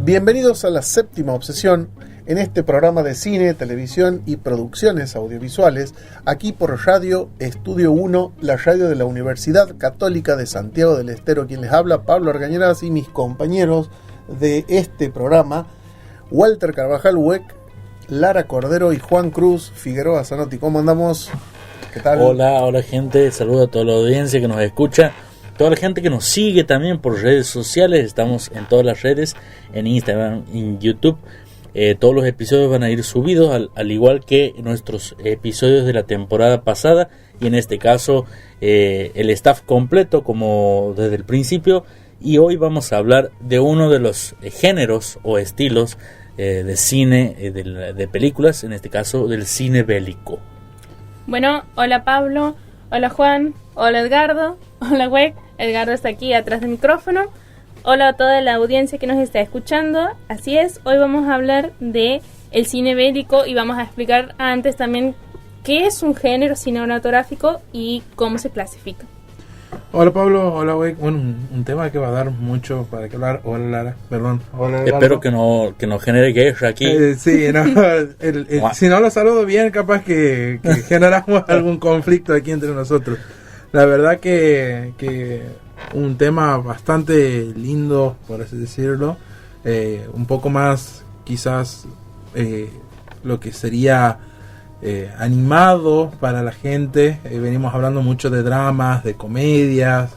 Bienvenidos a la séptima obsesión en este programa de cine, televisión y producciones audiovisuales, aquí por Radio Estudio 1, la radio de la Universidad Católica de Santiago del Estero. Quien les habla, Pablo Argañarás, y mis compañeros de este programa, Walter Carvajal Huec, Lara Cordero y Juan Cruz Figueroa Zanotti. ¿Cómo andamos? ¿Qué tal? Hola gente, saludo a toda la audiencia que nos escucha, toda la gente que nos sigue también por redes sociales. Estamos en todas las redes, en Instagram, en YouTube. Todos los episodios van a ir subidos, al igual que nuestros episodios de la temporada pasada, y en este caso el staff completo como desde el principio. Y hoy vamos a hablar de uno de los géneros o estilos de cine, de películas, en este caso del cine bélico. Bueno, hola Pablo, hola Juan, hola Edgardo, hola Huec. Edgardo está aquí atrás del micrófono. Hola a toda la audiencia que nos está escuchando. Así es, hoy vamos a hablar de el cine bélico y vamos a explicar antes también qué es un género cinematográfico y cómo se clasifica. Hola Pablo, hola Huec. Bueno, un tema que va a dar mucho para que hablar. Hola Lara, perdón. Hola Edgardo. Espero que no genere guerra aquí. Sí, no, si no lo saludo bien, capaz que generamos algún conflicto aquí entre nosotros. La verdad que un tema bastante lindo, por así decirlo, un poco más quizás lo que sería animado para la gente. Venimos hablando mucho de dramas, de comedias,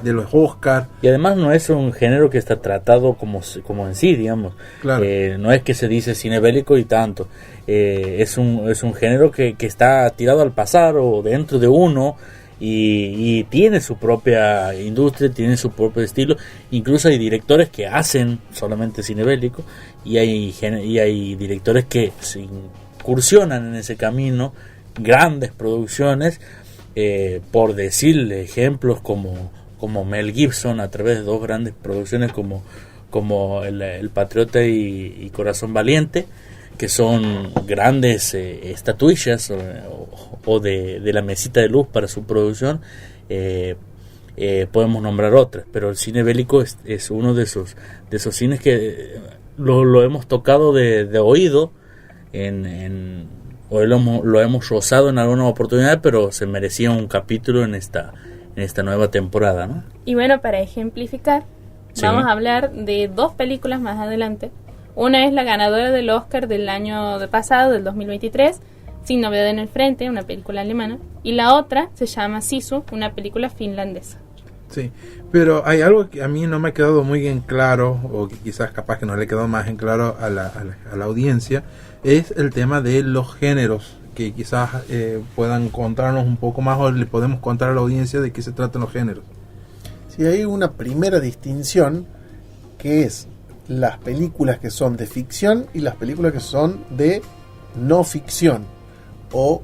de los Oscars. Y además no es un género que está tratado como en sí, digamos. Claro. No es que se dice cine bélico y tanto. Es un género que está tirado al pasar o dentro de uno. Y tiene su propia industria, tiene su propio estilo. Incluso hay directores que hacen solamente cine bélico, y hay directores que se incursionan en ese camino, grandes producciones, por decirle ejemplos como Mel Gibson, a través de dos grandes producciones como el Patriota y Corazón Valiente, que son grandes estatuillas o de la mesita de luz para su producción. Podemos nombrar otras, pero el cine bélico es uno de esos cines que lo hemos tocado de oído, o lo hemos rozado en alguna oportunidad, pero se merecía un capítulo en esta nueva temporada, ¿no? Y bueno, para ejemplificar, Sí. Vamos a hablar de dos películas más adelante. Una es la ganadora del Oscar del año pasado, del 2023, Sin novedad en el frente, una película alemana. Y la otra se llama Sisu, una película finlandesa. Sí, pero hay algo que a mí no me ha quedado muy bien claro, o que quizás capaz que no le quedó más en claro a la audiencia, es el tema de los géneros, que quizás puedan contarnos un poco más, o le podemos contar a la audiencia de qué se tratan los géneros. Sí, hay una primera distinción, que es las películas que son de ficción y las películas que son de no ficción, o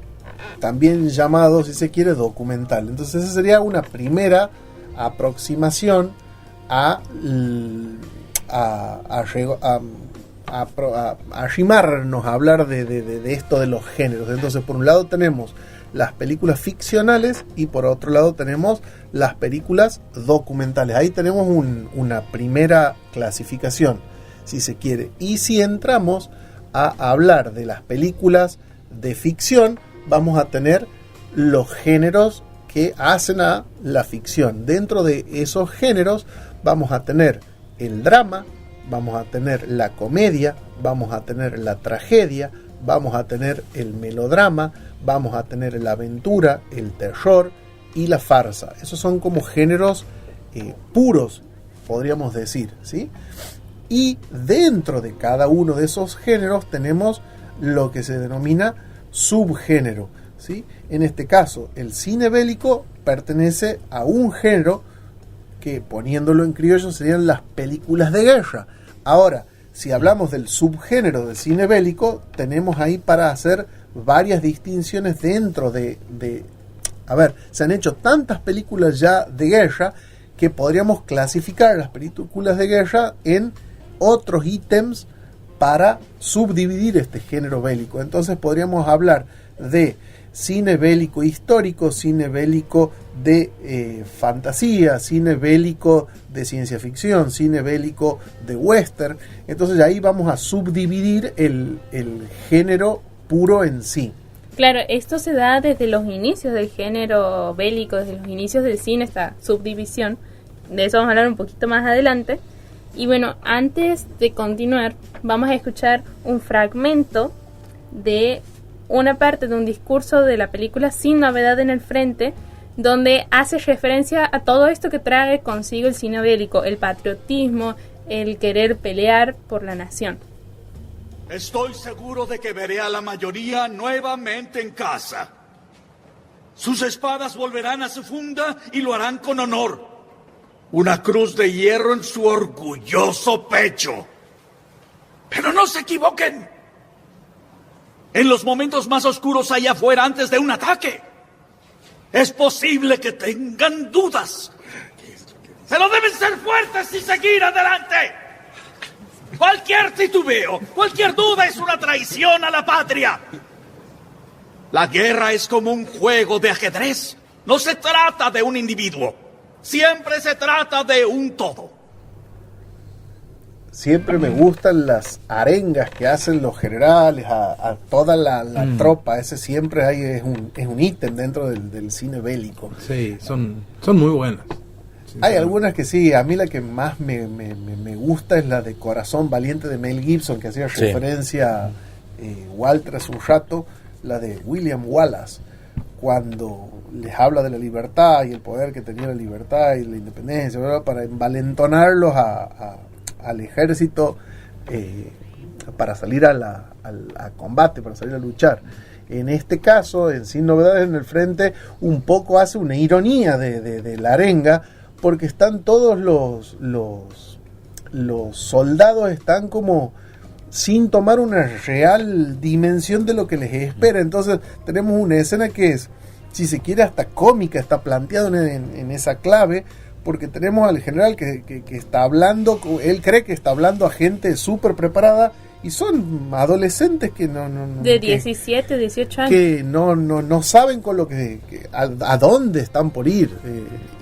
también llamado, si se quiere, documental. Entonces esa sería una primera aproximación a arrimarnos a hablar de esto de los géneros. Entonces, por un lado tenemos las películas ficcionales y por otro lado tenemos las películas documentales. Ahí tenemos una primera clasificación, si se quiere. Y si entramos a hablar de las películas de ficción, vamos a tener los géneros que hacen a la ficción. Dentro de esos géneros vamos a tener el drama, vamos a tener la comedia, vamos a tener la tragedia, vamos a tener el melodrama, vamos a tener la aventura, el terror y la farsa. Esos son como géneros puros, podríamos decir, ¿sí? Y dentro de cada uno de esos géneros tenemos lo que se denomina subgénero, ¿sí? En este caso, el cine bélico pertenece a un género que, poniéndolo en criollo, serían las películas de guerra. Ahora, si hablamos del subgénero del cine bélico, tenemos ahí para hacer varias distinciones dentro de... A ver, se han hecho tantas películas ya de guerra que podríamos clasificar las películas de guerra en otros ítems para subdividir este género bélico. Entonces podríamos hablar de cine bélico histórico, cine bélico de fantasía, cine bélico de ciencia ficción, cine bélico de western. Entonces ahí vamos a subdividir el género puro en sí. Claro, esto se da desde los inicios del género bélico, desde los inicios del cine, esta subdivisión. De eso vamos a hablar un poquito más adelante. Y bueno, antes de continuar, vamos a escuchar un fragmento de una parte de un discurso de la película Sin novedad en el frente, donde hace referencia a todo esto que trae consigo el cine bélico, el patriotismo, el querer pelear por la nación. Estoy seguro de que veré a la mayoría nuevamente en casa. Sus espadas volverán a su funda y lo harán con honor. Una cruz de hierro en su orgulloso pecho. Pero no se equivoquen. En los momentos más oscuros allá afuera antes de un ataque, es posible que tengan dudas. Pero deben ser fuertes y seguir adelante. Cualquier titubeo, cualquier duda es una traición a la patria. La guerra es como un juego de ajedrez. No se trata de un individuo. Siempre se trata de un todo. Siempre me gustan las arengas que hacen los generales a toda la tropa. Ese siempre es un ítem dentro del cine bélico. Sí, son muy buenas. Hay algunas que sí, a mí la que más me gusta es la de Corazón Valiente de Mel Gibson, que hacía referencia Walter hace un rato, la de William Wallace, cuando les habla de la libertad y el poder que tenía la libertad y la independencia, ¿verdad? Para envalentonarlos al ejército, para salir a combate, para salir a luchar. En este caso, en Sin novedades en el frente, un poco hace una ironía de la arenga, porque están todos los soldados están como sin tomar una real dimensión de lo que les espera. Entonces tenemos una escena que es, si se quiere, hasta cómica, está planteado en esa clave, porque tenemos al general que está hablando, él cree que está hablando a gente súper preparada, y son adolescentes que no de 17, 18 años, que no saben con lo que a dónde están por ir,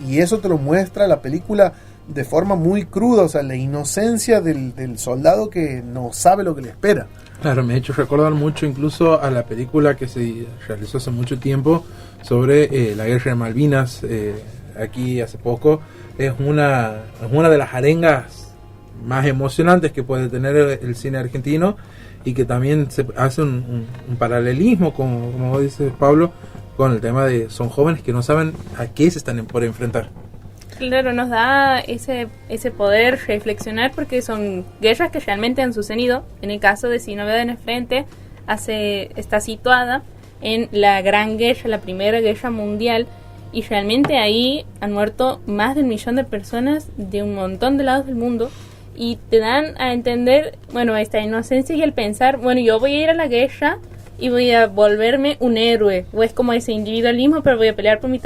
y eso te lo muestra la película de forma muy cruda, o sea, la inocencia del soldado que no sabe lo que le espera. Claro, me ha hecho recordar mucho incluso a la película que se realizó hace mucho tiempo sobre la guerra de Malvinas, aquí hace poco. Es una de las arengas más emocionantes que puede tener el cine argentino, y que también se hace un paralelismo, como vos dices, Pablo, con el tema de son jóvenes que no saben a qué se están por enfrentar. Claro, nos da ese poder reflexionar, porque son guerras que realmente han sucedido. En el caso de Sin novedad en el frente, está situada en la Gran Guerra, la Primera Guerra Mundial, y realmente ahí han muerto más de 1 millón de personas de un montón de lados del mundo, y te dan a entender, bueno, esta inocencia y el pensar, bueno, yo voy a ir a la guerra y voy a volverme un héroe, o es como ese individualismo, pero voy a pelear por mi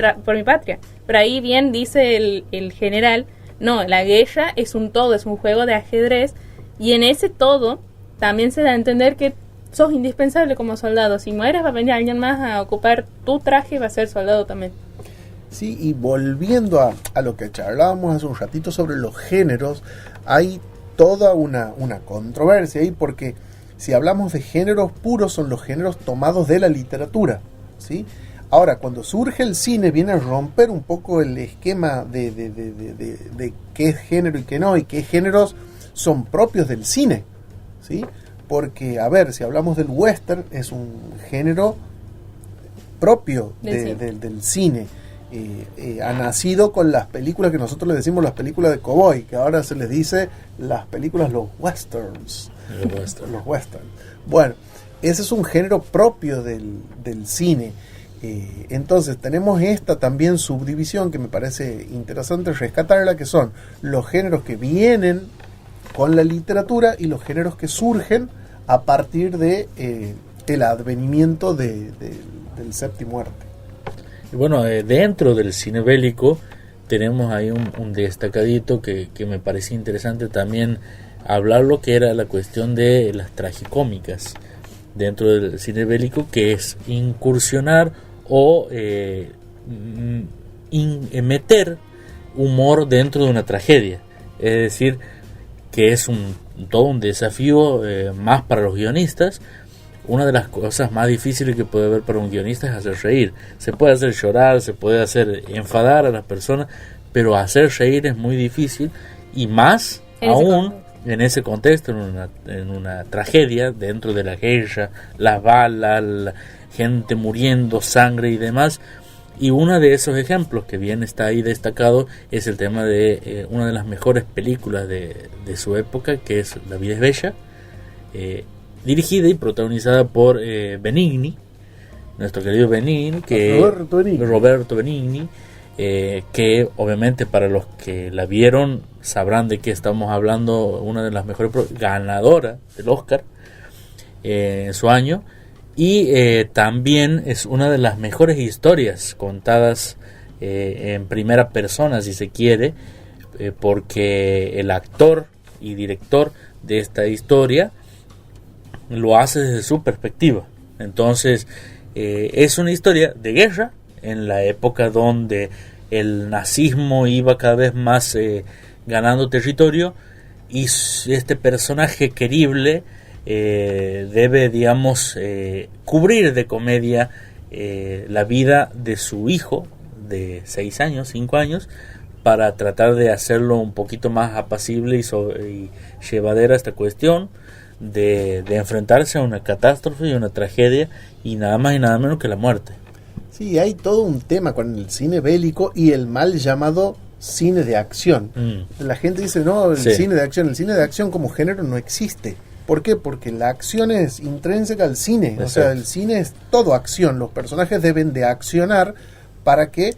patria. Pero ahí bien dice el general, no, la guerra es un todo, es un juego de ajedrez, y en ese todo también se da a entender que sos indispensable como soldado. Si mueres, va a venir alguien más a ocupar tu traje y va a ser soldado también. Sí, y volviendo a lo que charlábamos hace un ratito sobre los géneros, hay toda una controversia ahí, porque si hablamos de géneros puros, son los géneros tomados de la literatura, ¿sí? Ahora, cuando surge el cine, viene a romper un poco el esquema de qué es género y qué no, y qué géneros son propios del cine, ¿sí? Porque, a ver, si hablamos del western, es un género propio del cine. Ha nacido con las películas que nosotros le decimos las películas de cowboy, que ahora se les dice los westerns. Los westerns. Bueno, ese es un género propio del cine. Entonces tenemos esta también subdivisión que me parece interesante rescatarla, que son los géneros que vienen con la literatura y los géneros que surgen a partir de el advenimiento del séptimo arte. Y bueno, dentro del cine bélico tenemos ahí un destacadito que me parecía interesante también hablar, lo que era la cuestión de las tragicómicas, dentro del cine bélico, que es incursionar o meter humor dentro de una tragedia. Es decir, que es todo un desafío más para los guionistas. Una de las cosas más difíciles que puede haber para un guionista es hacer reír. Se puede hacer llorar, se puede hacer enfadar a las personas, pero hacer reír es muy difícil, y más aún en ese contexto, en una tragedia, dentro de la guerra, las balas, la gente muriendo, sangre y demás. Y uno de esos ejemplos que bien está ahí destacado es el tema de una de las mejores películas de su época, que es La vida es bella, dirigida y protagonizada por Benigni, nuestro querido Benigni, Roberto Benigni, que obviamente para los que la vieron sabrán de qué estamos hablando, una de las mejores ganadora del Oscar en su año, y también es una de las mejores historias contadas en primera persona, si se quiere, porque el actor y director de esta historia lo hace desde su perspectiva. Entonces es una historia de guerra en la época donde el nazismo iba cada vez más ganando territorio, y este personaje querible debe, digamos, cubrir de comedia la vida de su hijo de 6 años, 5 años, para tratar de hacerlo un poquito más apacible y llevadera esta cuestión de enfrentarse a una catástrofe y una tragedia, y nada más y nada menos que la muerte. Sí, hay todo un tema con el cine bélico y el mal llamado cine de acción. La gente dice, no, el cine de acción como género no existe. ¿Por qué? Porque la acción es intrínseca al cine. Exacto. O sea, el cine es todo acción. Los personajes deben de accionar para que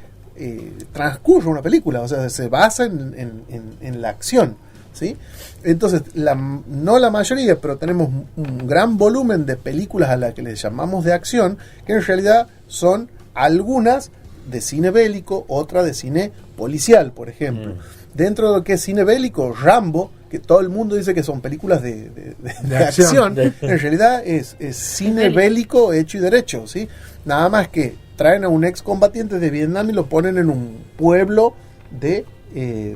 transcurra una película. O sea, se basa en la acción, ¿sí? Entonces, no la mayoría, pero tenemos un gran volumen de películas a las que les llamamos de acción, que en realidad son algunas de cine bélico, otra de cine policial, por ejemplo. Dentro de lo que es cine bélico, Rambo, que todo el mundo dice que son películas de acción, en realidad es cine bélico hecho y derecho, ¿sí? Nada más que traen a un excombatiente de Vietnam y lo ponen en un pueblo de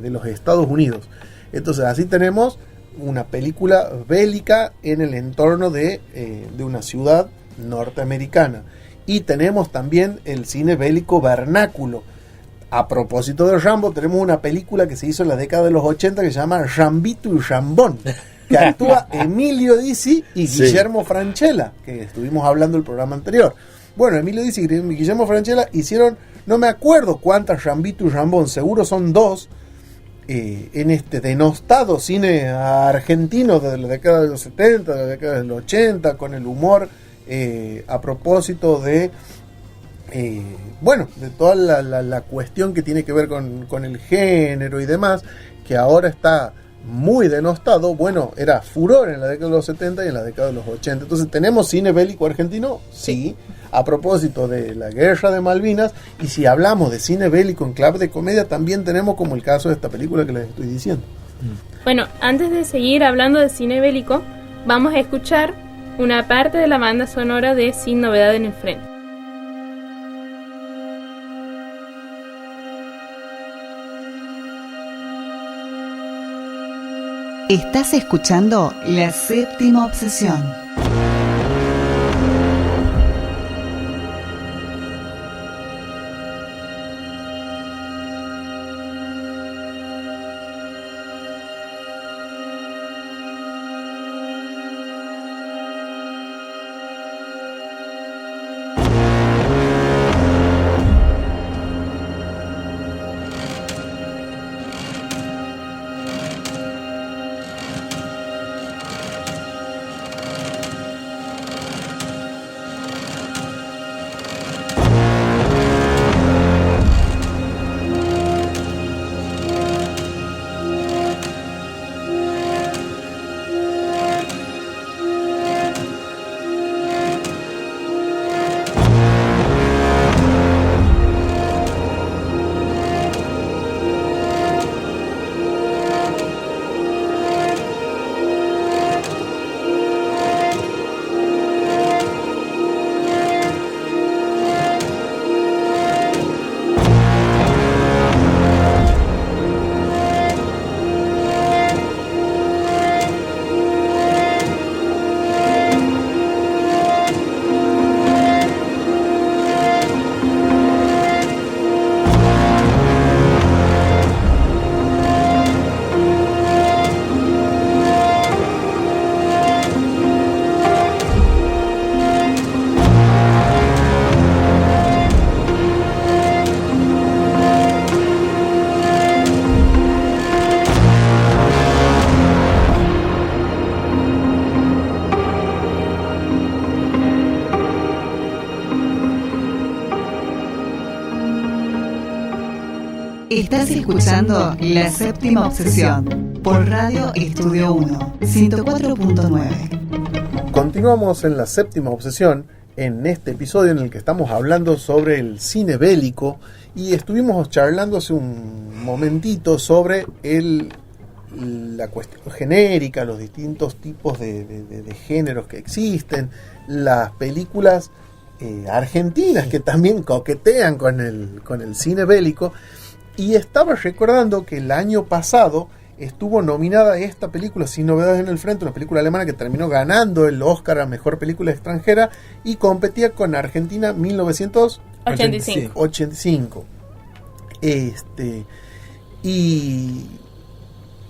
los Estados Unidos. Entonces así tenemos una película bélica en el entorno de una ciudad norteamericana. Y tenemos también el cine bélico vernáculo. A propósito de Rambo, tenemos una película que se hizo en la década de los 80 que se llama Rambito y Rambón, que actúa Emilio Dizzi y Guillermo Francella, que estuvimos hablando en el programa anterior. Bueno, Emilio Dizzi y Guillermo Francella hicieron, no me acuerdo cuántas Rambito y Rambón, seguro son 2, en este denostado cine argentino de la década de los 70, de la década de los 80, con el humor a propósito de de toda la cuestión que tiene que ver con el género y demás, que ahora está muy denostado. Bueno, era furor en la década de los 70 y en la década de los 80. Entonces, ¿tenemos cine bélico argentino? Sí, a propósito de la guerra de Malvinas. Y si hablamos de cine bélico en clave de comedia, también tenemos como el caso de esta película que les estoy diciendo. Bueno, antes de seguir hablando de cine bélico, vamos a escuchar una parte de la banda sonora de Sin Novedad en el Frente. Estás escuchando La Séptima Obsesión. Estás escuchando La Séptima Obsesión por Radio Estudio 1, 104.9. Continuamos en La Séptima Obsesión, en este episodio en el que estamos hablando sobre el cine bélico, y estuvimos charlando hace un momentito sobre la cuestión genérica, los distintos tipos de géneros que existen, las películas argentinas que también coquetean con el cine bélico. Y estaba recordando que el año pasado estuvo nominada esta película, Sin Novedades en el Frente, una película alemana que terminó ganando el Oscar a Mejor Película Extranjera y competía con Argentina 1985.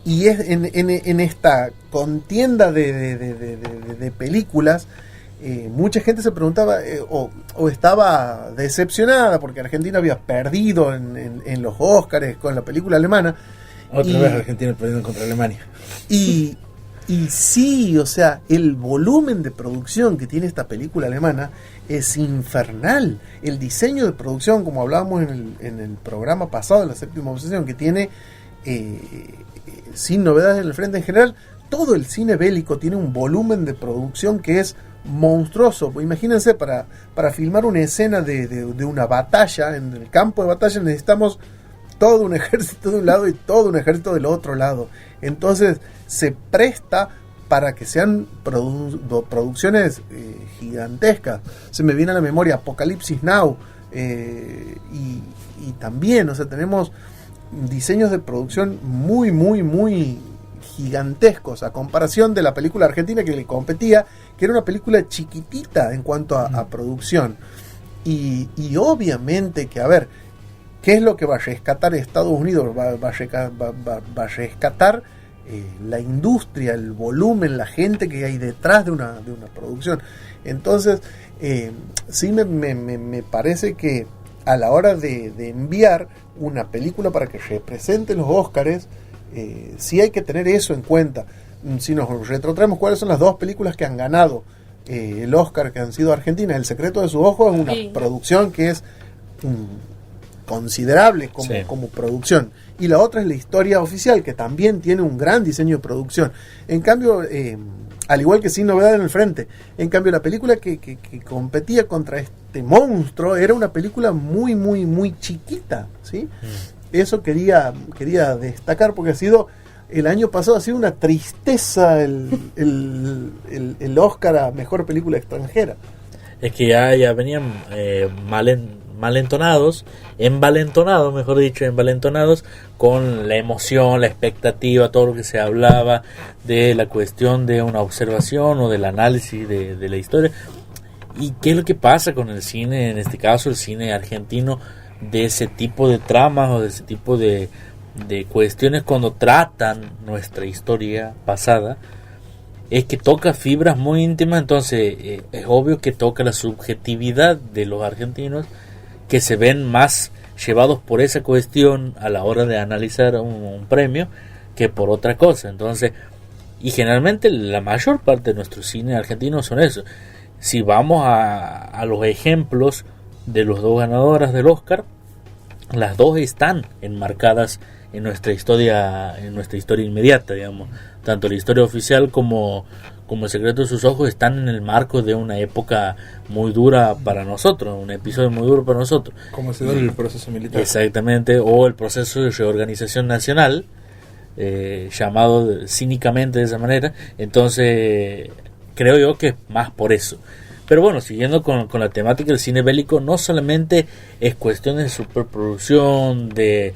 Y es en esta contienda de películas, mucha gente se preguntaba o estaba decepcionada porque Argentina había perdido en los Óscares con la película alemana. Otra vez Argentina perdiendo contra Alemania. Y sí, o sea, el volumen de producción que tiene esta película alemana es infernal. El diseño de producción, como hablábamos en el programa pasado de La Séptima Obsesión, que tiene Sin Novedades en el Frente en general, todo el cine bélico tiene un volumen de producción que es monstruoso. Pues imagínense, para filmar una escena de una batalla, en el campo de batalla necesitamos todo un ejército de un lado y todo un ejército del otro lado. Entonces se presta para que sean producciones gigantescas. Se me viene a la memoria Apocalipsis Now, y también, o sea, tenemos diseños de producción muy, muy, muy gigantescos a comparación de la película argentina que le competía, que era una película chiquitita en cuanto a producción. Y obviamente que, a ver, ¿qué es lo que va a rescatar Estados Unidos? Va a rescatar la industria, el volumen, la gente que hay detrás de una producción. Entonces, sí me parece que a la hora de enviar una película para que represente los Óscares, sí hay que tener eso en cuenta. Si nos retrotraemos, ¿cuáles son las dos películas que han ganado el Óscar, que han sido argentinas? El secreto de sus ojos es una producción que es considerable como producción, y la otra es La historia oficial, que también tiene un gran diseño de producción. En cambio, al igual que Sin Novedad en el Frente, en cambio la película que competía contra este monstruo era una película muy, muy, muy chiquita, ¿sí? Eso quería destacar, porque el año pasado ha sido una tristeza el Oscar a Mejor Película Extranjera. Es que ya venían envalentonados con la emoción, la expectativa, todo lo que se hablaba de la cuestión de una observación o del análisis de la historia. ¿Y qué es lo que pasa con el cine, en este caso el cine argentino, de ese tipo de tramas o de ese tipo de cuestiones cuando tratan nuestra historia pasada? Es que toca fibras muy íntimas. Entonces es obvio que toca la subjetividad de los argentinos, que se ven más llevados por esa cuestión a la hora de analizar un premio que por otra cosa. Entonces, y generalmente la mayor parte de nuestro cine argentino son eso. Si vamos a los ejemplos de los dos ganadoras del Oscar, las dos están enmarcadas en nuestra historia inmediata, digamos. Tanto la historia oficial como El secreto de sus ojos están en el marco de una época muy dura para nosotros, un episodio muy duro para nosotros. Como se dio el proceso militar. Exactamente, o el proceso de reorganización nacional, llamado cínicamente de esa manera. Entonces, creo yo que es más por eso. Pero bueno, siguiendo con la temática del cine bélico, no solamente es cuestión de superproducción, de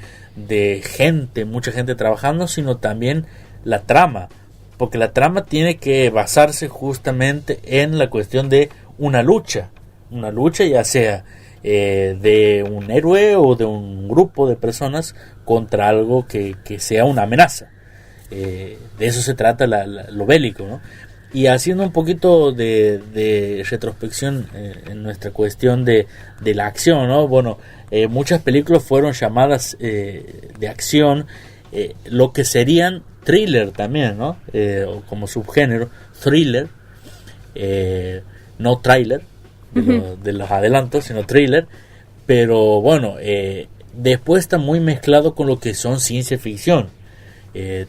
gente, mucha gente trabajando, sino también la trama, porque la trama tiene que basarse justamente en la cuestión de una lucha ya sea de un héroe o de un grupo de personas contra algo que sea una amenaza. De eso se trata lo bélico, ¿no? Y haciendo un poquito de retrospección en nuestra cuestión de la acción, ¿no? Bueno, muchas películas fueron llamadas de acción, lo que serían thriller también, ¿no? Como subgénero, thriller, no trailer de los adelantos, sino thriller. Pero bueno, Después está muy mezclado con lo que son ciencia ficción,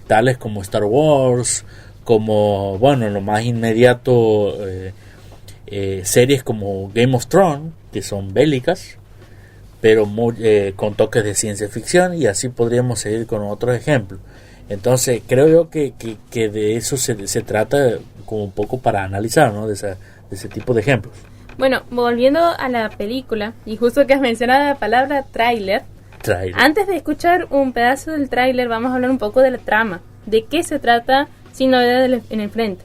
tales como Star Wars, como, bueno, lo más inmediato, series como Game of Thrones, que son bélicas, pero con toques de ciencia ficción, y así podríamos seguir con otros ejemplos. Entonces creo yo que de eso se trata como un poco para analizar, ¿no? de ese tipo de ejemplos. Bueno, volviendo a la película, y justo que has mencionado la palabra tráiler, antes de escuchar un pedazo del tráiler vamos a hablar un poco de la trama, de qué se trata Sin Novedad en el Frente.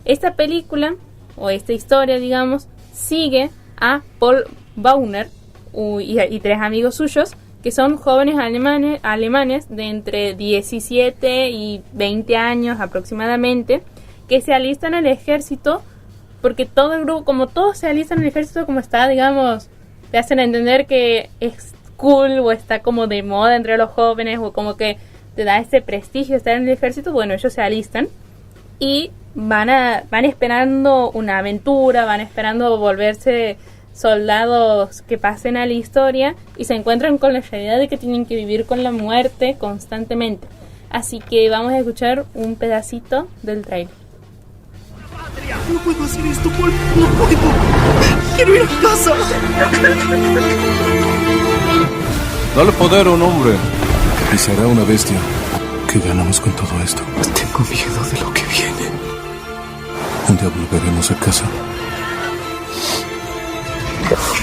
Esta película, o esta historia, digamos, sigue a Paul Bauner y 3 amigos suyos, que son jóvenes alemanes de entre 17 y 20 años aproximadamente, que se alistan al ejército, porque todo el grupo, como todos se alistan al ejército, como está, digamos, te hacen entender que es cool o está como de moda entre los jóvenes, o como que te da ese prestigio estar en el ejército. Bueno, ellos se alistan y van esperando una aventura, van esperando volverse soldados que pasen a la historia, y se encuentran con la realidad de que tienen que vivir con la muerte constantemente. Así que vamos a escuchar un pedacito del trailer. No puedo hacer esto, Paul. No puedo. Quiero ir a casa. Dale poder a un hombre y será una bestia. ¿Qué ganamos con todo esto? Tengo miedo de lo que viene. Un día volveremos a casa.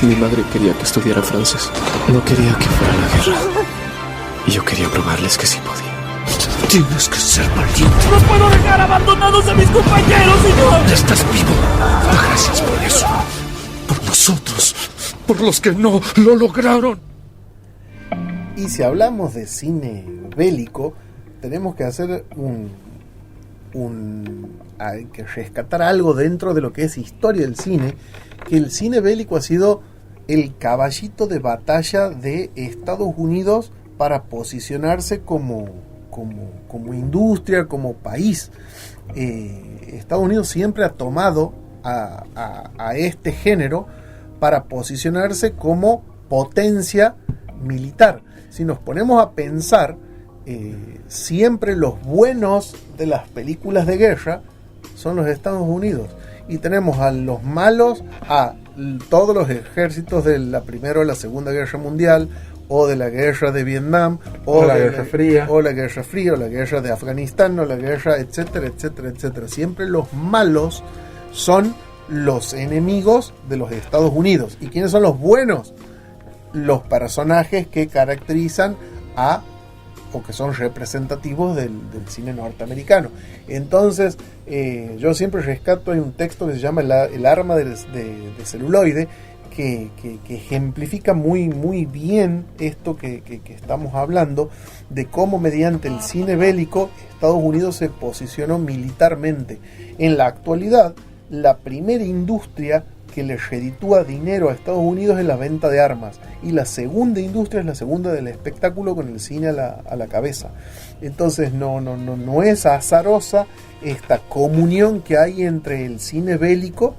Mi madre quería que estudiara francés. No quería que fuera a la guerra. Y yo quería probarles que sí podía. Tienes que ser valiente. ¡No puedo dejar abandonados a mis compañeros, señor! Estás vivo. Gracias por eso. Por nosotros. Por los que no lo lograron. Y si hablamos de cine bélico, tenemos que hacer hay que rescatar algo dentro de lo que es historia del cine, que el cine bélico ha sido el caballito de batalla de Estados Unidos para posicionarse como industria, como país. Estados Unidos siempre ha tomado a este género para posicionarse como potencia militar. Si nos ponemos a pensar, siempre los buenos de las películas de guerra son los Estados Unidos, y tenemos a los malos a todos los ejércitos de la Primera o la Segunda Guerra Mundial, o de la guerra de Vietnam, o la Guerra Fría, o la Guerra Fría, o la guerra de Afganistán, o la guerra, etcétera, etcétera, etcétera. Siempre los malos son los enemigos de los Estados Unidos. ¿Y quiénes son los buenos? Los personajes que caracterizan o que son representativos del cine norteamericano. Entonces, yo siempre rescato, hay un texto que se llama El arma de celuloide, que ejemplifica muy, muy bien esto que estamos hablando, de cómo mediante el cine bélico Estados Unidos se posicionó militarmente. En la actualidad, la primera industria que le reditúa dinero a Estados Unidos es la venta de armas, y la segunda industria es la segunda del espectáculo, con el cine a la cabeza. Entonces no es azarosa esta comunión que hay entre el cine bélico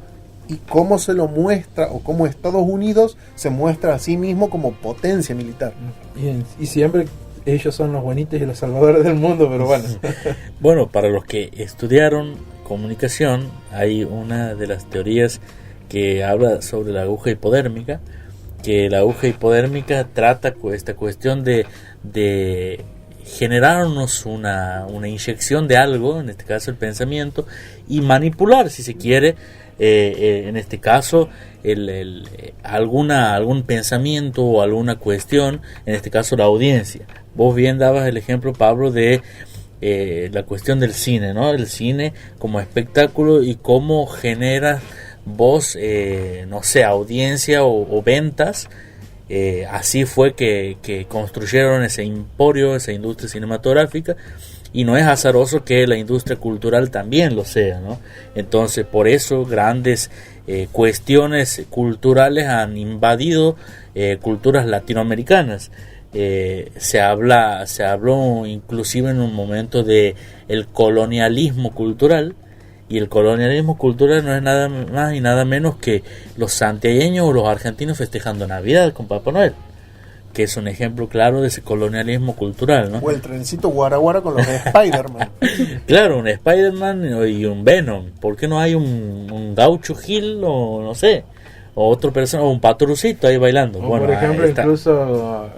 y cómo se lo muestra, o cómo Estados Unidos se muestra a sí mismo como potencia militar. Y siempre ellos son los bonitos y los salvadores del mundo, pero bueno. Bueno, para los que estudiaron comunicación, hay una de las teorías que habla sobre la aguja hipodérmica, que la aguja hipodérmica trata esta cuestión de generarnos una inyección de algo, en este caso el pensamiento, y manipular, si se quiere, en este caso algún pensamiento o alguna cuestión, en este caso la audiencia. Vos bien dabas el ejemplo, Pablo, de la cuestión del cine, ¿no? El cine como espectáculo, y cómo genera vos, no sé, audiencia o ventas. Así fue que construyeron ese emporio, esa industria cinematográfica, y no es azaroso que la industria cultural también lo sea, ¿no? Entonces, por eso grandes cuestiones culturales han invadido culturas latinoamericanas. Se habló inclusive en un momento de el colonialismo cultural, y el colonialismo cultural no es nada más y nada menos que los santiagueños o los argentinos festejando Navidad con Papá Noel, que es un ejemplo claro de ese colonialismo cultural, ¿no? O el trencito Guara Guara con los de Spider-Man. Claro, un Spider-Man y un Venom. ¿Por qué no hay un Gaucho Gil o no sé? O otra persona, o un Patrucito ahí bailando. O bueno, por ejemplo, incluso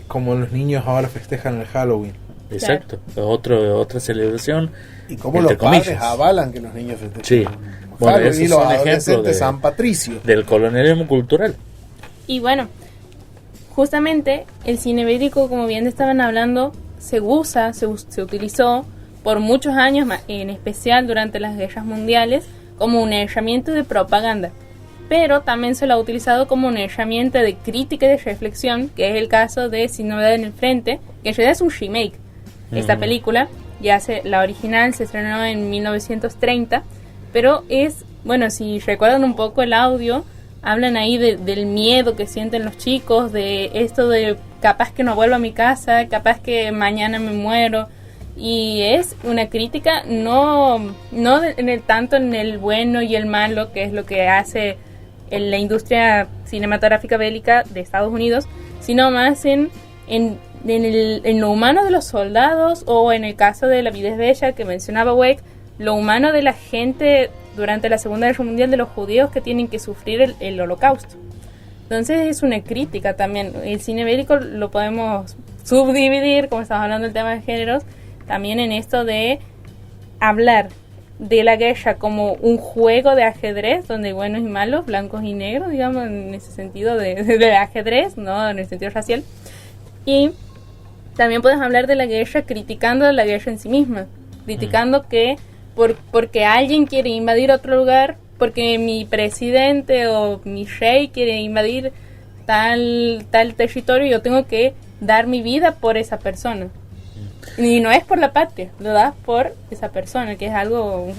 como los niños ahora festejan el Halloween. Exacto, otra celebración. Y como los padres avalan que los niños festejen. Sí, bueno, esos y los son ejemplos adolescentes de San Patricio. Del colonialismo cultural. Y bueno, justamente el cine bélico, como bien estaban hablando, se utilizó por muchos años, en especial durante las guerras mundiales, como un herramienta de propaganda. Pero también se lo ha utilizado como una herramienta de crítica y de reflexión, que es el caso de Sin Novedad en el Frente, que en realidad es un remake. Esta película, la original se estrenó en 1930, pero es, bueno, si recuerdan un poco el audio, hablan ahí del miedo que sienten los chicos, de esto de capaz que no vuelvo a mi casa, capaz que mañana me muero. Y es una crítica no tanto en el bueno y el malo, que es lo que hace en la industria cinematográfica bélica de Estados Unidos, sino más en lo humano de los soldados, o en el caso de La vida es bella que mencionaba Weck, lo humano de la gente durante la Segunda Guerra Mundial, de los judíos que tienen que sufrir el holocausto. Entonces es una crítica también. El cine bélico lo podemos subdividir, como estamos hablando del tema de géneros, también en esto de hablar de la guerra como un juego de ajedrez, donde hay buenos y malos, blancos y negros, digamos, en ese sentido de ajedrez, no en el sentido racial. Y también puedes hablar de la guerra criticando la guerra en sí misma, criticando que porque alguien quiere invadir otro lugar, porque mi presidente o mi rey quiere invadir tal territorio, yo tengo que dar mi vida por esa persona. Y no es por la patria, lo das por esa persona, que es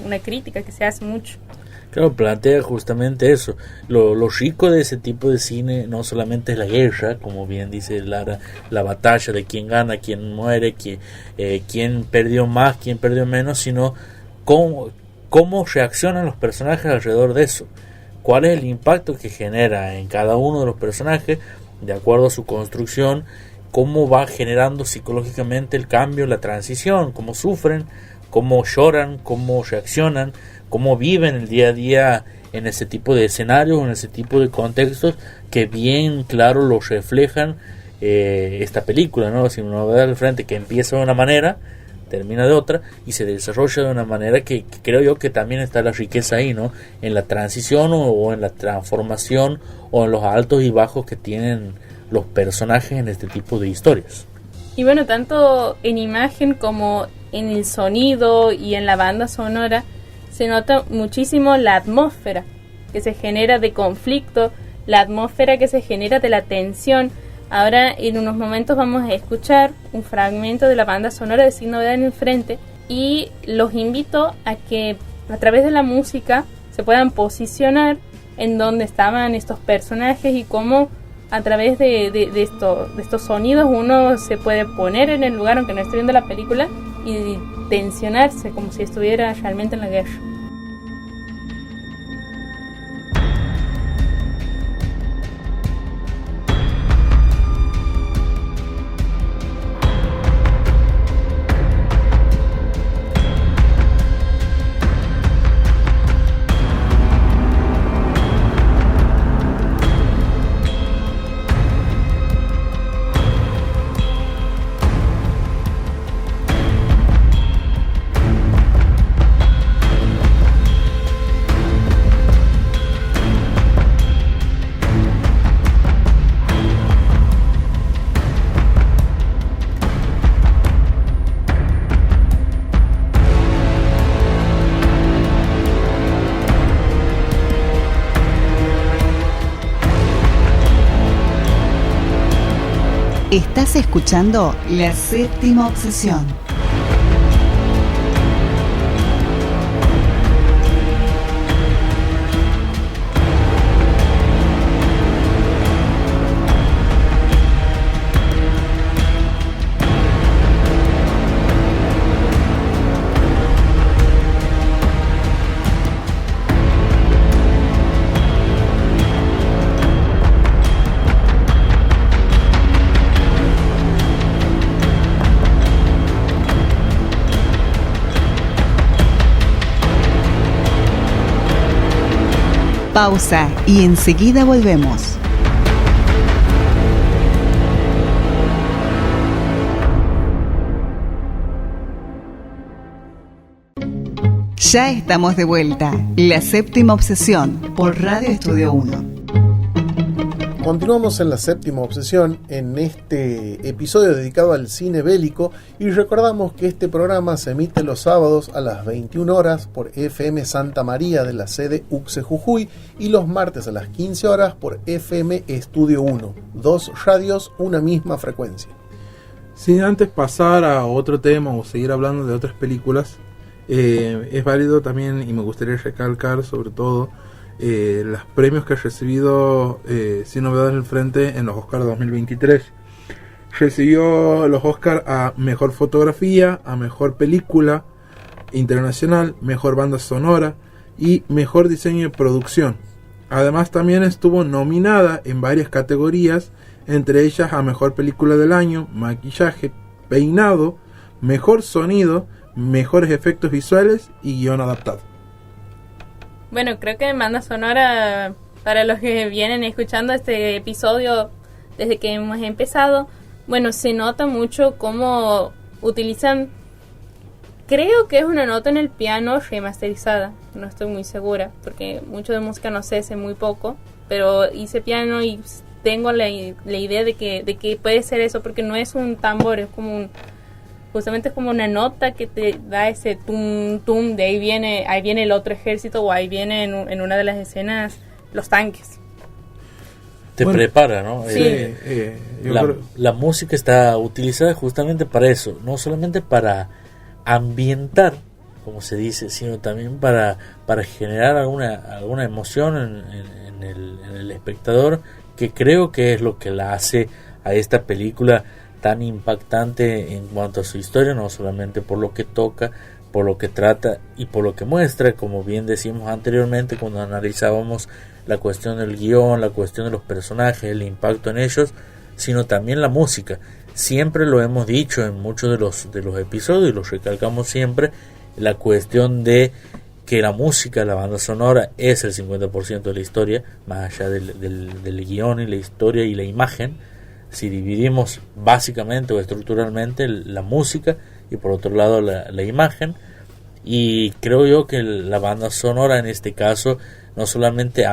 una crítica que se hace mucho. Claro, plantea justamente eso. Lo rico de ese tipo de cine no solamente es la guerra, como bien dice Lara, la batalla de quién gana, quién muere, quién perdió más, quién perdió menos, sino cómo reaccionan los personajes alrededor de eso. Cuál es el impacto que genera en cada uno de los personajes, de acuerdo a su construcción, cómo va generando psicológicamente el cambio, la transición, cómo sufren, cómo lloran, cómo reaccionan, cómo viven el día a día en ese tipo de escenarios, en ese tipo de contextos que bien claro lo reflejan esta película, ¿no? Sin Novedad al Frente, que empieza de una manera, termina de otra y se desarrolla de una manera que creo yo que también está la riqueza ahí, ¿no? En la transición o en la transformación o en los altos y bajos que tienen los personajes en este tipo de historias. Y bueno, tanto en imagen como en el sonido y en la banda sonora se nota muchísimo la atmósfera que se genera de conflicto, la atmósfera que se genera de la tensión. Ahora en unos momentos vamos a escuchar un fragmento de la banda sonora de Sin Novedad en el Frente, y los invito a que a través de la música se puedan posicionar en donde estaban estos personajes y cómo a través de estos sonidos uno se puede poner en el lugar, aunque no esté viendo la película, y tensionarse como si estuviera realmente en la guerra. Estás escuchando La Séptima Obsesión. Pausa y enseguida volvemos. Ya estamos de vuelta. La séptima obsesión por Radio Estudio 1. Continuamos en la séptima obsesión en este episodio dedicado al cine bélico y recordamos que este programa se emite los sábados a las 21 horas por FM Santa María de la sede UCSE Jujuy y los martes a las 15 horas por FM Estudio 1. 2 radios, una misma frecuencia. Sin antes pasar a otro tema o seguir hablando de otras películas, es válido también y me gustaría recalcar sobre todo los premios que ha recibido Sin Novedad en el Frente en los Oscars 2023. Recibió los Oscars a Mejor Fotografía, a Mejor Película Internacional, Mejor Banda Sonora y Mejor Diseño de Producción. Además también estuvo nominada en varias categorías, entre ellas a Mejor Película del Año, Maquillaje, Peinado, Mejor Sonido, Mejores Efectos Visuales y Guión Adaptado. Bueno, creo que en banda sonora, para los que vienen escuchando este episodio desde que hemos empezado, bueno, se nota mucho cómo utilizan, creo que es una nota en el piano remasterizada, no estoy muy segura, porque mucho de música no sé muy poco, pero hice piano y tengo la idea de que puede ser eso, porque no es un tambor, es como justamente es como una nota que te da ese tum tum, de ahí viene el otro ejército, o ahí viene en una de las escenas los tanques. Te prepara, ¿no? Sí. La música está utilizada justamente para eso, no solamente para ambientar, como se dice, sino también para generar alguna emoción en el espectador, que creo que es lo que la hace a esta película tan impactante en cuanto a su historia, no solamente por lo que toca, por lo que trata y por lo que muestra, como bien decimos anteriormente cuando analizábamos la cuestión del guión, la cuestión de los personajes, el impacto en ellos, sino también la música. Siempre lo hemos dicho en muchos de los episodios y lo recalcamos siempre, la cuestión de que la música, la banda sonora es el 50% de la historia, más allá del guión y la historia y la imagen. Si dividimos básicamente o estructuralmente la música y por otro lado la imagen, y creo yo que la banda sonora en este caso no solamente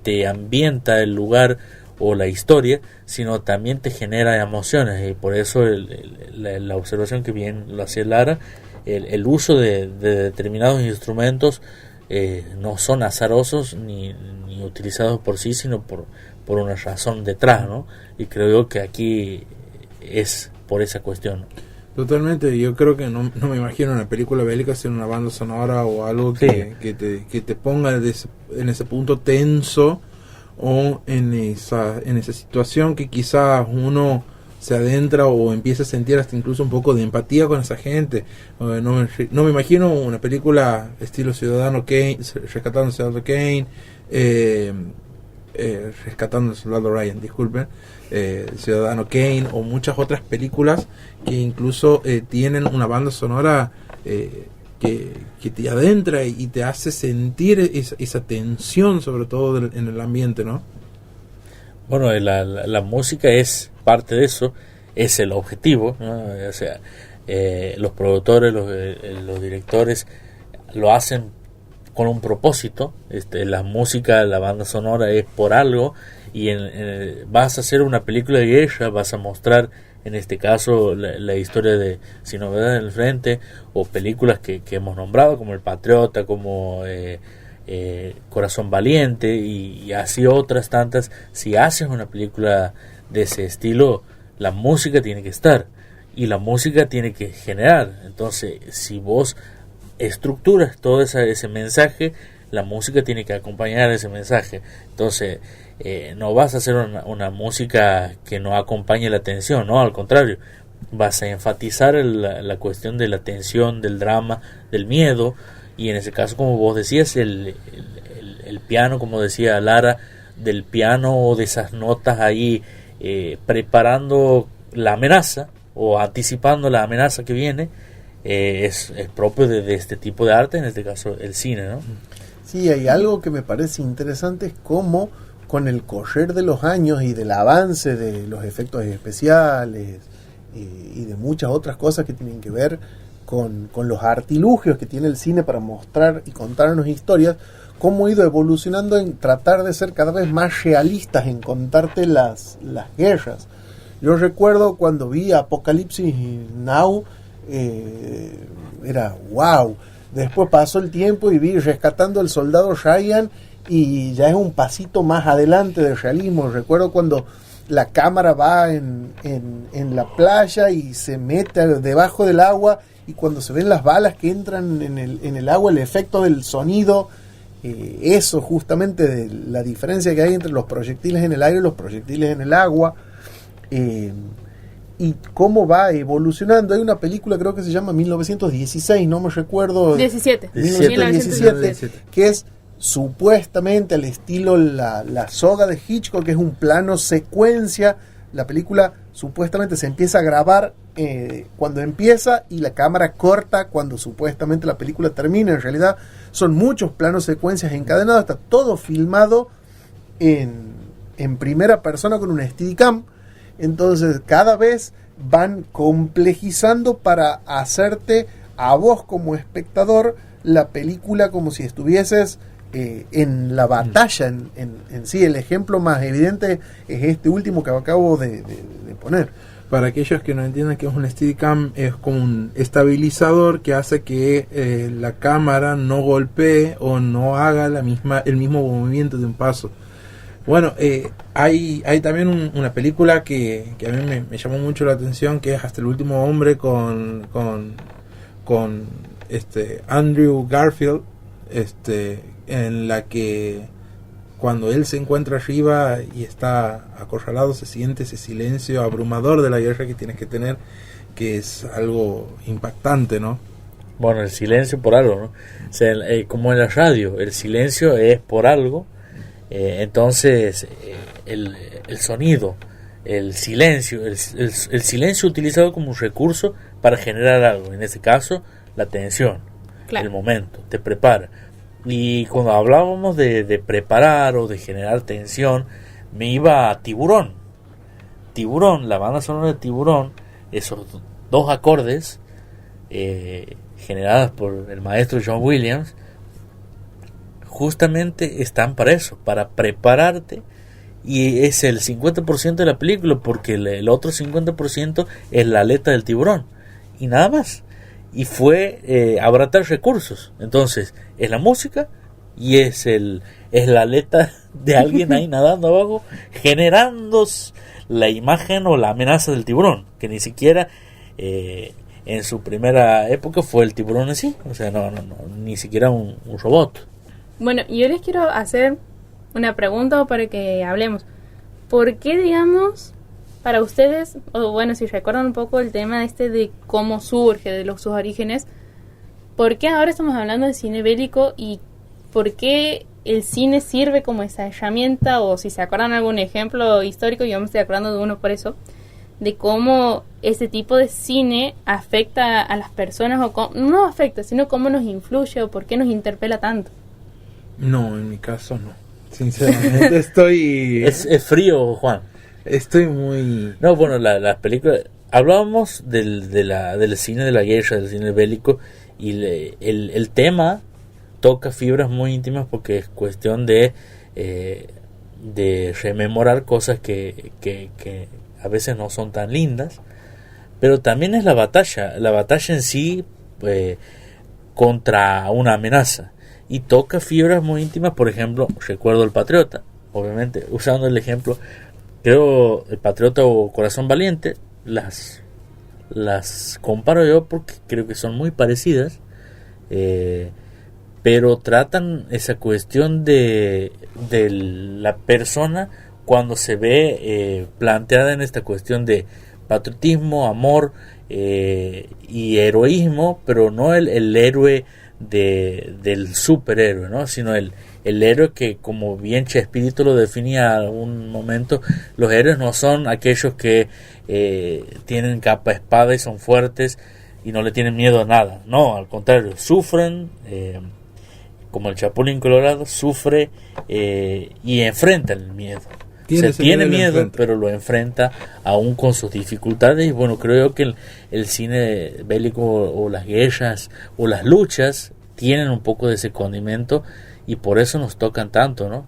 te ambienta el lugar o la historia, sino también te genera emociones, y por eso la observación que bien lo hacía Lara, el uso de determinados instrumentos no son azarosos ni utilizados por sí, sino por una razón detrás, ¿no? Y creo yo que aquí es por esa cuestión. Totalmente, yo creo que no me imagino una película bélica sin una banda sonora o algo que te ponga en ese punto tenso, o en esa situación que quizás uno se adentra o empieza a sentir hasta incluso un poco de empatía con esa gente. No me imagino una película estilo Ciudadano Kane, Rescatando al Soldado Kane, Rescatando al Soldado Ryan, disculpen, Ciudadano Kane, o muchas otras películas que incluso tienen una banda sonora que te adentra y te hace sentir esa tensión, sobre todo en el ambiente, ¿no? Bueno, la música es parte de eso, es el objetivo, ¿no? O sea, los productores, los directores lo hacen con un propósito. La música, la banda sonora es por algo, y vas a hacer una película de guerra, vas a mostrar en este caso la historia de Sin Novedad en el Frente, o películas que hemos nombrado como El Patriota, como Corazón Valiente, y así otras tantas. Si haces una película de ese estilo, la música tiene que estar y la música tiene que generar. Entonces, si vos estructuras todo ese mensaje, la música tiene que acompañar ese mensaje. Entonces, no vas a hacer una música que no acompañe la tensión, no, al contrario, vas a enfatizar la cuestión de la tensión, del drama, del miedo. Y en ese caso, como vos decías, el piano, como decía Lara, del piano o de esas notas ahí, preparando la amenaza o anticipando la amenaza que viene, es propio de este tipo de arte, en este caso el cine, ¿no? Sí, hay algo que me parece interesante, es cómo con el correr de los años y del avance de los efectos especiales y de muchas otras cosas que tienen que ver con los artilugios que tiene el cine para mostrar y contarnos historias, cómo ha ido evolucionando en tratar de ser cada vez más realistas en contarte las guerras. Yo recuerdo cuando vi Apocalipsis Now, era wow. Después pasó el tiempo y vi Rescatando al Soldado Ryan y ya es un pasito más adelante del realismo. Recuerdo cuando la cámara va en la playa y se mete debajo del agua, y cuando se ven las balas que entran en el agua, el efecto del sonido, eso justamente de la diferencia que hay entre los proyectiles en el aire y los proyectiles en el agua, y cómo va evolucionando. Hay una película, creo que se llama 1916, no me recuerdo. 1917, que es supuestamente al estilo la soga de Hitchcock, que es un plano secuencia. La película supuestamente se empieza a grabar cuando empieza y la cámara corta cuando supuestamente la película termina. En realidad son muchos planos secuencias encadenados, está todo filmado en primera persona con una Steadicam. Entonces cada vez van complejizando para hacerte a vos como espectador la película como si estuvieses en la batalla en sí. El ejemplo más evidente es este último que acabo de poner. Para aquellos que no entiendan qué es un Steadicam, es como un estabilizador que hace que la cámara no golpee o no haga el mismo movimiento de un paso. Bueno, hay también una película que a mí me llamó mucho la atención, que es Hasta el último hombre con Andrew Garfield, en la que cuando él se encuentra arriba y está acorralado, se siente ese silencio abrumador de la guerra que tienes que tener, que es algo impactante, ¿no? Bueno, el silencio por algo, ¿no? O sea, como en la radio, el silencio es por algo. Entonces el sonido, el silencio, el silencio utilizado como un recurso para generar algo, en este caso la tensión, claro. El momento, te prepara. Y cuando hablábamos de preparar o de generar tensión, me iba a Tiburón, la banda sonora de Tiburón, esos dos acordes generadas por el maestro John Williams, justamente están para eso, para prepararte, y es el 50% de la película, porque el otro 50% es la aleta del tiburón y nada más, y fue abaratar recursos. Entonces es la música y es la aleta de alguien ahí nadando abajo generando la imagen o la amenaza del tiburón, que ni siquiera en su primera época fue el tiburón en sí, o sea, no ni siquiera un robot. Bueno, yo les quiero hacer una pregunta para que hablemos. ¿Por qué, digamos, para ustedes, o bueno, si recuerdan un poco el tema de cómo surge, de sus orígenes, por qué ahora estamos hablando de cine bélico y por qué el cine sirve como esa herramienta, o si se acuerdan algún ejemplo histórico, yo me estoy acordando de uno por eso, de cómo ese tipo de cine afecta a las personas, o no afecta, sino cómo nos influye o por qué nos interpela tanto? No, en mi caso no. Sinceramente estoy... Es frío, Juan. Estoy muy... No, bueno, las películas... Hablábamos del cine de la guerra, del cine bélico, y el tema toca fibras muy íntimas porque es cuestión de rememorar cosas que a veces no son tan lindas, pero también es la batalla en sí contra una amenaza. Y toca fibras muy íntimas. Por ejemplo, recuerdo El Patriota, obviamente, usando el ejemplo, creo El Patriota o Corazón Valiente, las comparo yo porque creo que son muy parecidas, pero tratan esa cuestión de la persona cuando se ve planteada en esta cuestión de patriotismo, amor y heroísmo, pero no el héroe del superhéroe, ¿no? Sino el héroe que, como bien Chespirito lo definía en algún momento, los héroes no son aquellos que tienen capa espada y son fuertes y no le tienen miedo a nada, no, al contrario, sufren, como el Chapulín Colorado, sufre y enfrenta el miedo. Tiene miedo, pero lo enfrenta aún con sus dificultades. Y bueno, creo que el cine bélico o las guerras o las luchas tienen un poco de ese condimento y por eso nos tocan tanto, ¿no?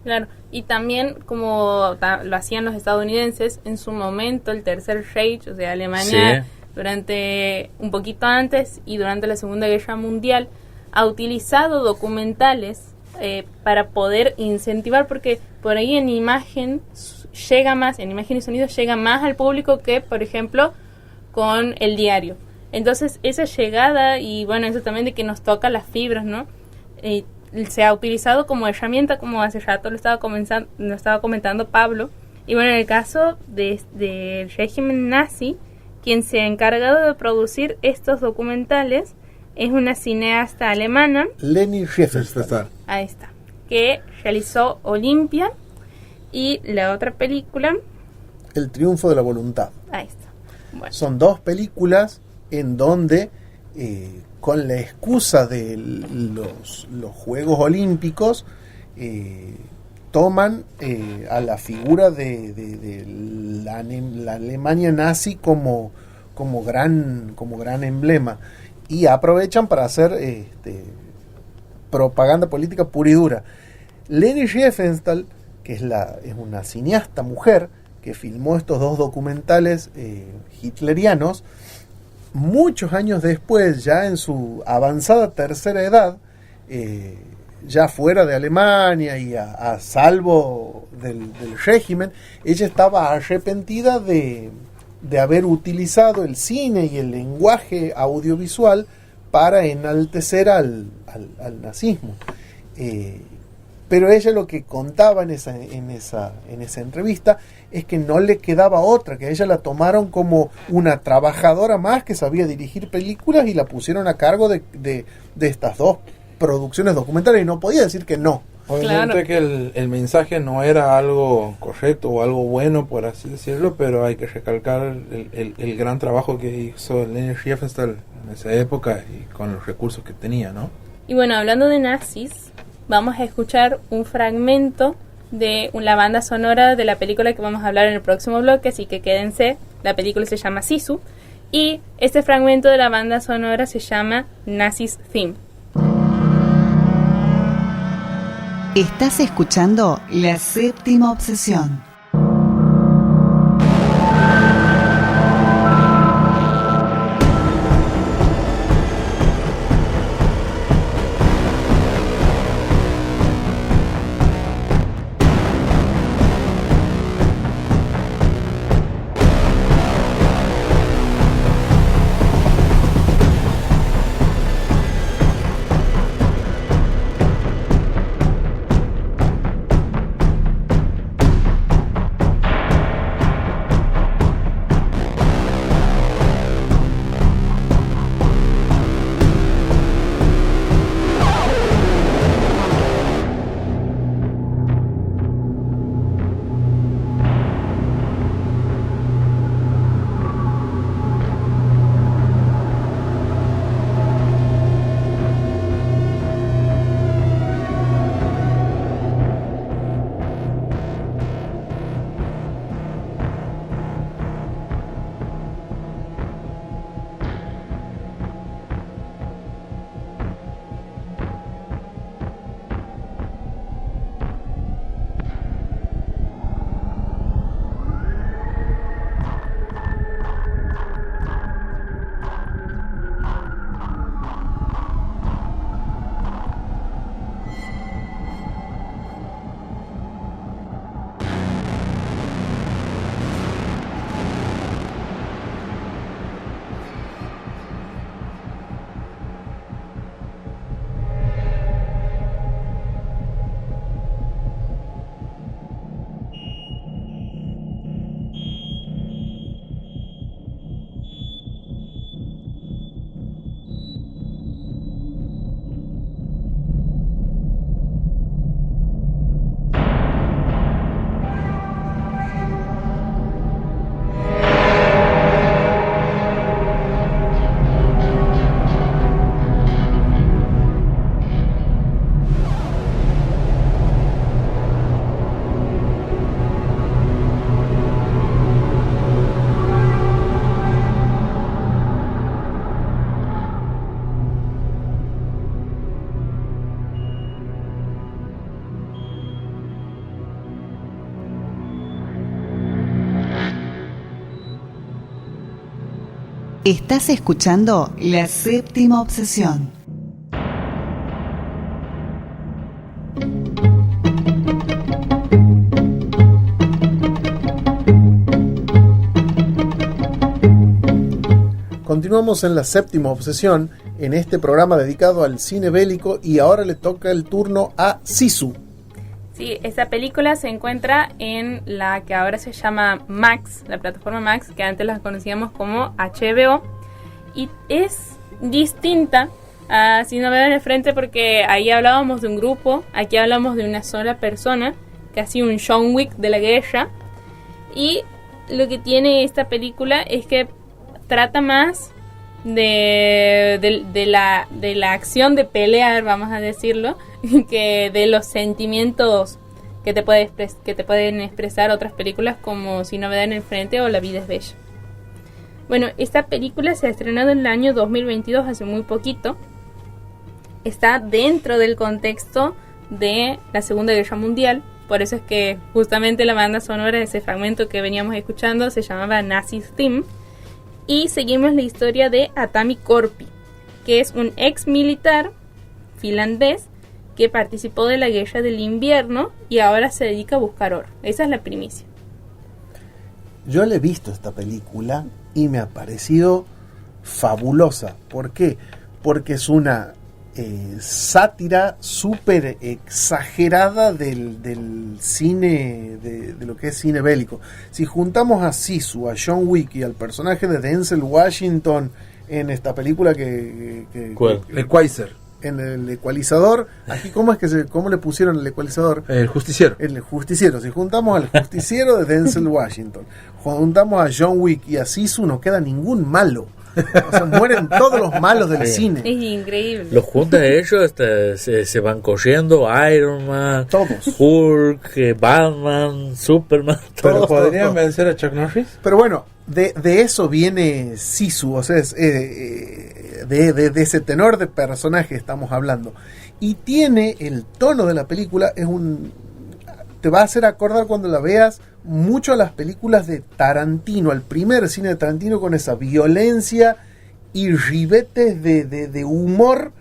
Claro, y también como lo hacían los estadounidenses en su momento, el Tercer Reich, o sea, Alemania, durante un poquito antes y durante la Segunda Guerra Mundial, ha utilizado documentales para poder incentivar, porque por ahí en imagen llega más, en imagen y sonido llega más al público que, por ejemplo, con el diario. Entonces, esa llegada, y bueno, eso también de que nos toca las fibras, ¿no? Se ha utilizado como herramienta, como hace rato lo estaba comentando Pablo. Y bueno, en el caso del régimen nazi, quien se ha encargado de producir estos documentales es una cineasta alemana, Leni Riefenstahl. Ahí está, que realizó Olimpia y la otra película, El triunfo de la voluntad. ahí está. Bueno. Son dos películas en donde, con la excusa de los Juegos Olímpicos, toman a la figura de la Alemania nazi como gran emblema, y aprovechan para hacer propaganda política pura y dura. Leni Riefenstahl, que es una cineasta mujer que filmó estos dos documentales hitlerianos, muchos años después, ya en su avanzada tercera edad, ya fuera de Alemania y a salvo del régimen, ella estaba arrepentida de haber utilizado el cine y el lenguaje audiovisual para enaltecer al nazismo. Pero ella lo que contaba en esa entrevista es que no le quedaba otra, que a ella la tomaron como una trabajadora más que sabía dirigir películas y la pusieron a cargo de estas dos producciones documentales, y no podía decir que no. Obviamente que el mensaje no era algo correcto o algo bueno, por así decirlo, pero hay que recalcar el gran trabajo que hizo Leni Riefenstahl en esa época y con los recursos que tenía, ¿no? Y bueno, hablando de nazis, vamos a escuchar un fragmento de la banda sonora de la película que vamos a hablar en el próximo bloque, así que quédense. La película se llama Sisu y este fragmento de la banda sonora se llama Nazis Theme. Estás escuchando La Séptima Obsesión. Estás escuchando La Séptima Obsesión. Continuamos en La Séptima Obsesión, en este programa dedicado al cine bélico, y ahora le toca el turno a Sisu. Sí, esta película se encuentra en la que ahora se llama Max, la plataforma Max, que antes la conocíamos como HBO, y es distinta a Si no me dan el frente, porque ahí hablábamos de un grupo, aquí hablamos de una sola persona, casi un John Wick de la guerra, y lo que tiene esta película es que trata más de la acción de pelear, vamos a decirlo, que de los sentimientos que te pueden expresar otras películas como Si no me dan el frente o La vida es bella. Bueno, esta película se ha estrenado en el año 2022, hace muy poquito. Está dentro del contexto de la Segunda Guerra Mundial, por eso es que justamente la banda sonora de ese fragmento que veníamos escuchando se llamaba Nazi's Theme. Y seguimos la historia de Atami Korpi, que es un ex militar finlandés que participó de la guerra del invierno y ahora se dedica a buscar oro. Esa es la primicia. Yo le he visto esta película y me ha parecido fabulosa. ¿Por qué? Porque es una sátira súper exagerada del cine, de lo que es cine bélico. Si juntamos a Sisu, a John Wick y al personaje de Denzel Washington en esta película El Equalizer. En el ecualizador, aquí ¿cómo le pusieron el ecualizador? El justiciero. El justiciero. Si juntamos al justiciero de Denzel Washington, juntamos a John Wick y a Sisu, no queda ningún malo. O sea, mueren todos los malos del cine. Es increíble. Los juntan ellos, se van corriendo, Iron Man, todos, Hulk, Batman, Superman. Pero podrían vencer a Chuck Norris. Pero bueno, de eso viene Sisu, o sea, de ese tenor de personaje estamos hablando. Y tiene el tono de la película, te va a hacer acordar cuando la veas mucho a las películas de Tarantino, al primer cine de Tarantino, con esa violencia y ribetes de humor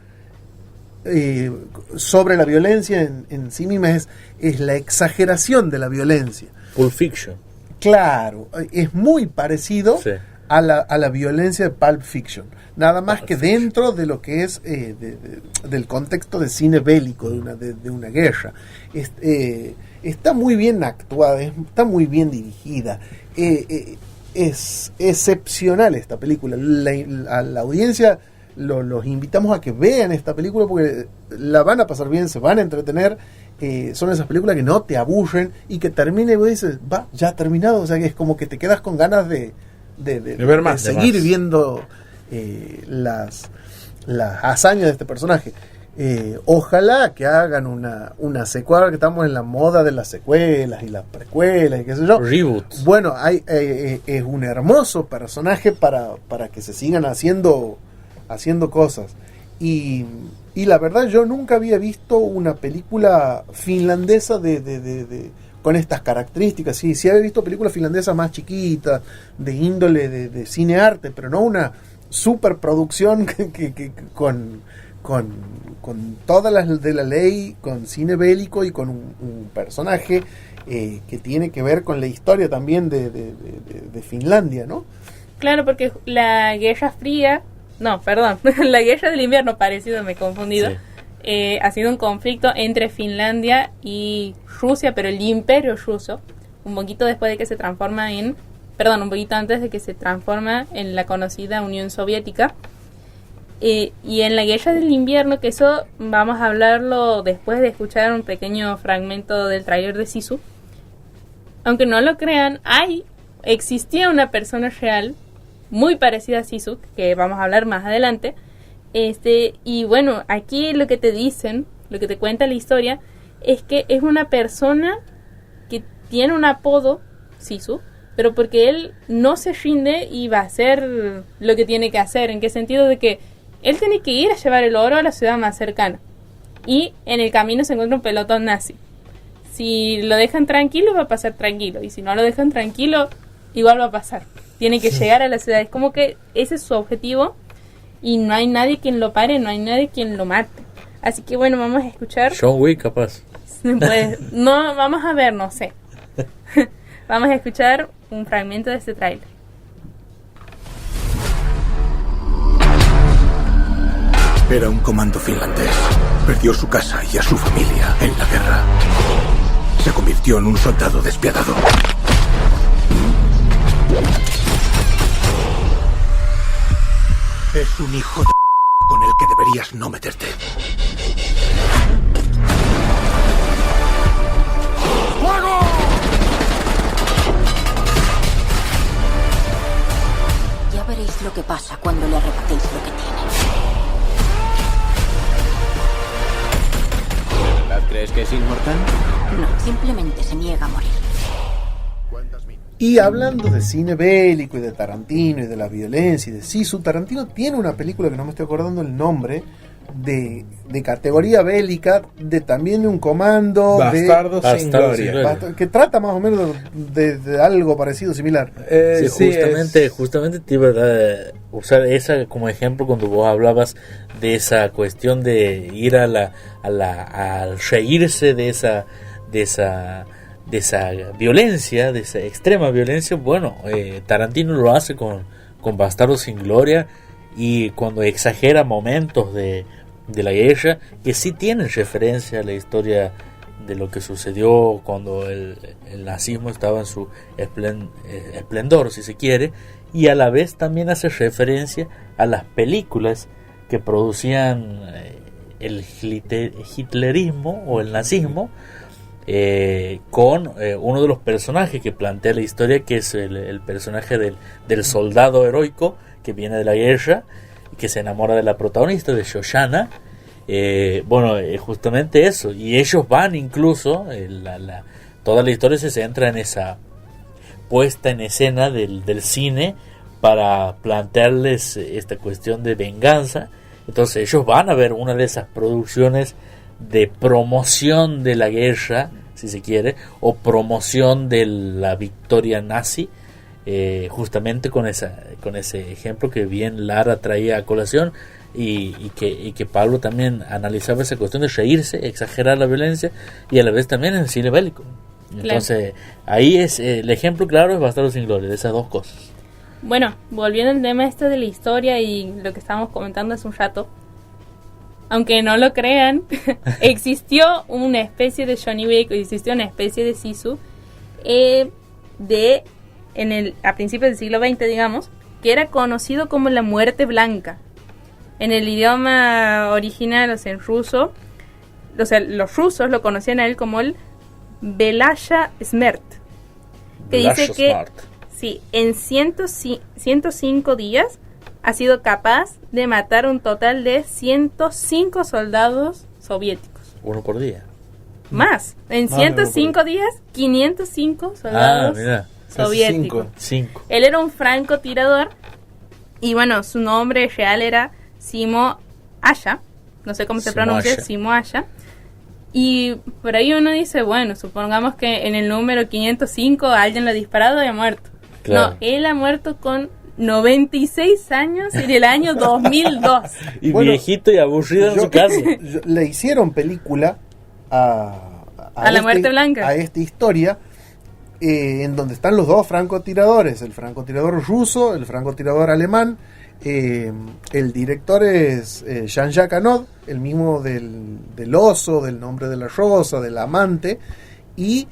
sobre la violencia en sí misma. Es la exageración de la violencia. Pulp Fiction. Claro, es muy parecido, sí, a la violencia de Pulp Fiction, nada más Pulp que Fiction, dentro de lo que es del contexto de cine bélico, de una guerra. Está muy bien actuada, está muy bien dirigida, es excepcional esta película. A la audiencia los invitamos a que vean esta película porque la van a pasar bien, se van a entretener. Son esas películas que no te aburren y que termina y vos dices, va, ya ha terminado. O sea, que es como que te quedas con ganas de ver más, de seguir viendo las hazañas de este personaje. Ojalá que hagan una secuela, que estamos en la moda de las secuelas y las precuelas y qué sé yo. Reboots. Bueno, es un hermoso personaje para que se sigan haciendo cosas. Y la verdad, yo nunca había visto una película finlandesa con estas características. Sí había visto películas finlandesas más chiquitas, de índole de cine-arte, pero no una superproducción que con todas las de la ley, con cine bélico y con un personaje que tiene que ver con la historia también de Finlandia, ¿no? Claro, porque la Guerra Fría... No, perdón, la Guerra del Invierno, parecido, me he confundido. Sí. Ha sido un conflicto entre Finlandia y Rusia, pero el Imperio ruso, un poquito después de que se transforma un poquito antes de que se transforma en la conocida Unión Soviética. Y en la Guerra del Invierno, que eso vamos a hablarlo después de escuchar un pequeño fragmento del tráiler de Sisu. Aunque no lo crean, existía una persona real muy parecida a Sisu, que vamos a hablar más adelante. Y bueno, aquí lo que te dicen, lo que te cuenta la historia, es que es una persona que tiene un apodo, Sisu, pero porque él no se rinde y va a hacer lo que tiene que hacer. ¿En qué sentido? De que él tiene que ir a llevar el oro a la ciudad más cercana. Y en el camino se encuentra un pelotón nazi. Si lo dejan tranquilo, va a pasar tranquilo. Y si no lo dejan tranquilo, igual va a pasar. tiene que llegar a la ciudad. Es como que ese es su objetivo y no hay nadie quien lo pare, no hay nadie quien lo mate. Así que bueno, vamos a escuchar. John Wick, capaz. Pues, no, vamos a ver, no sé. Vamos a escuchar un fragmento de este tráiler. Era un comando finlandés. Perdió su casa y a su familia en la guerra. Se convirtió en un soldado despiadado. Es un hijo de con el que deberías no meterte. ¡Fuego! Ya veréis lo que pasa cuando le arrebatéis lo que tiene. ¿Crees que es inmortal? No, simplemente se niega a morir. Y hablando de cine bélico y de Tarantino y de la violencia y de Sisu, Tarantino tiene una película que no me estoy acordando el nombre, de categoría bélica, también de un comando, Bastardos sin Gloria, que trata más o menos de algo parecido, similar. Justamente te iba a usar esa como ejemplo cuando vos hablabas de esa cuestión de ir al reírse de esa violencia, de esa extrema violencia. Bueno, Tarantino lo hace con Bastardos sin Gloria, y cuando exagera momentos de la guerra que sí tienen referencia a la historia de lo que sucedió cuando el nazismo estaba en su esplendor, si se quiere, y a la vez también hace referencia a las películas que producían el hitlerismo o el nazismo, con uno de los personajes que plantea la historia, que es el personaje del soldado heroico que viene de la guerra y que se enamora de la protagonista, de Shoshana. Justamente eso, y ellos van incluso, toda la historia se centra en esa puesta en escena del cine para plantearles esta cuestión de venganza. Entonces ellos van a ver una de esas producciones de promoción de la guerra, si se quiere, o promoción de la victoria nazi, justamente con ese ejemplo que bien Lara traía a colación, y que Pablo también analizaba esa cuestión de reírse, exagerar la violencia, y a la vez también en el cine bélico. Entonces ahí es el ejemplo claro, es Bastardos sin Gloria, de esas dos cosas. Bueno, volviendo al tema de la historia y lo que estábamos comentando hace un rato, aunque no lo crean, existió una especie de Johnny Wick, existió una especie de Sisu a principios del siglo XX, digamos, que era conocido como la muerte blanca. En el idioma original, o sea, en ruso, los rusos lo conocían a él como el Belaya Smert, que dice que sí, en 105 días ha sido capaz de matar un total de 105 soldados soviéticos. Uno por día. Más. En 105 días, 505 soldados soviéticos. 5. Él era un francotirador y bueno, su nombre real era Simo Aya. No sé cómo se pronuncia, Simo Aya. Y por ahí uno dice, bueno, supongamos que en el número 505 alguien lo ha disparado y ha muerto. Claro. No, él ha muerto con 96 años en el año 2002. Y viejito y aburrido en su casa. Le hicieron película a la muerte blanca, a esta historia, en donde están los dos francotiradores, el francotirador ruso, el francotirador alemán. El director es Jean-Jacques Annaud, el mismo del oso, del nombre de la rosa, del amante, y